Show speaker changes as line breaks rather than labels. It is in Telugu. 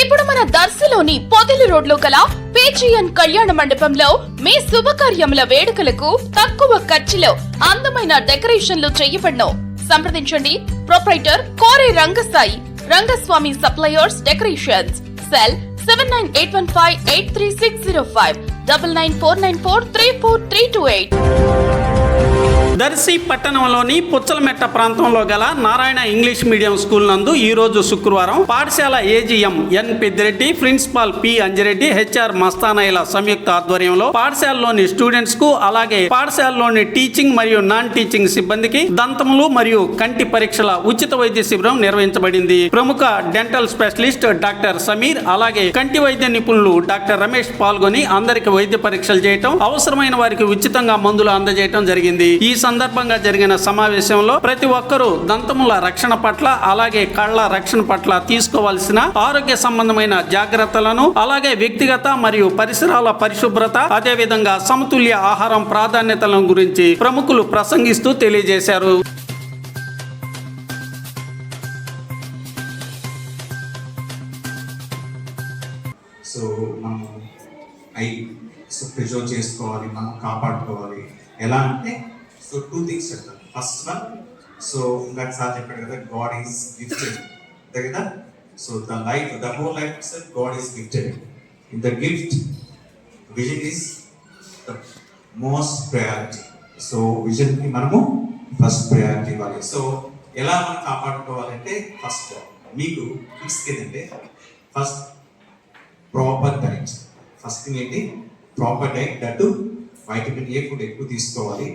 ఇప్పుడు మన దర్శిలోని పొదిలి రోడ్లో గల పేజియన్ కళ్యాణ మండపంలో మీ శుభకార్యముల వేడుకలకు తక్కువ ఖర్చులో అందమైన డెకరేషన్లు చేయబడను. సంప్రదించండి proprietor Kore Rangasai Rangaswamy suppliers decorations. Cell 7981583605 9949434328.
Darsi పట్టణంలోని పుచ్చలమెట్ట ప్రాంతంలో గల నారాయణ ఇంగ్లీష్ మీడియం స్కూల్ నందు ఈ రోజు శుక్రవారం పాఠశాల AGM N Peddireddy, principal P Anjireddy, HR మస్తానయ్యల సంయుక్త ఆధ్వర్యంలో పాఠశాలలోని స్టూడెంట్స్ కు అలాగే పాఠశాలలోని టీచింగ్ మరియు నాన్ టీచింగ్ సిబ్బందికి దంతములు మరియు కంటి పరీక్షల ఉచిత వైద్య శిబిరం నిర్వహించబడింది. ప్రముఖ డెంటల్ స్పెషలిస్ట్ డాక్టర్ సమీర్ అలాగే కంటి వైద్య నిపుణులు డాక్టర్ రమేష్ పాల్గొని అందరికి వైద్య పరీక్షలు చేయటం, అవసరమైన వారికి ఉచితంగా మందులు అందజేయటం జరిగింది. ఈ సందర్భంగా జరిగిన సమావేశంలో ప్రతి ఒక్కరూ దంతముల రక్షణ పట్ల అలాగే కళ్ళ రక్షణ పట్ల తీసుకోవాల్సిన ఆరోగ్య సంబంధమైన జాగ్రత్తలను అలాగే వ్యక్తిగత మరియు పరిసరాల పరిశుభ్రత అదేవిధంగా సమతుల్య ఆహారం ప్రాధాన్యతలను గురించి ప్రముఖులు ప్రసంగిస్తూ తెలియజేశారు.
సో మనం ప్రిజర్వ్ చేసుకోవాలి, మనం కాపాడుకోవాలి. ఎలా అంటే సో 2 things చెప్తాను. ఫస్ట్ వన్, సో ఇందాక సార్ చెప్పాడు కదా, గాడ్ ఈస్ గిఫ్టెడ్ కదా. So the whole life itself God is gifted. In the gift vision is the most priority. So vision కి మనము ఫస్ట్ ప్రయారిటీ ఇవ్వాలి. సో ఎలా మనం కాపాడుకోవాలంటే ఫస్ట్ మీకు ఫిక్స్ ఏంటంటే first proper diet. First thing ఏంటి, proper diet. That vitamin A food ఎక్కువ తీసుకోవాలి.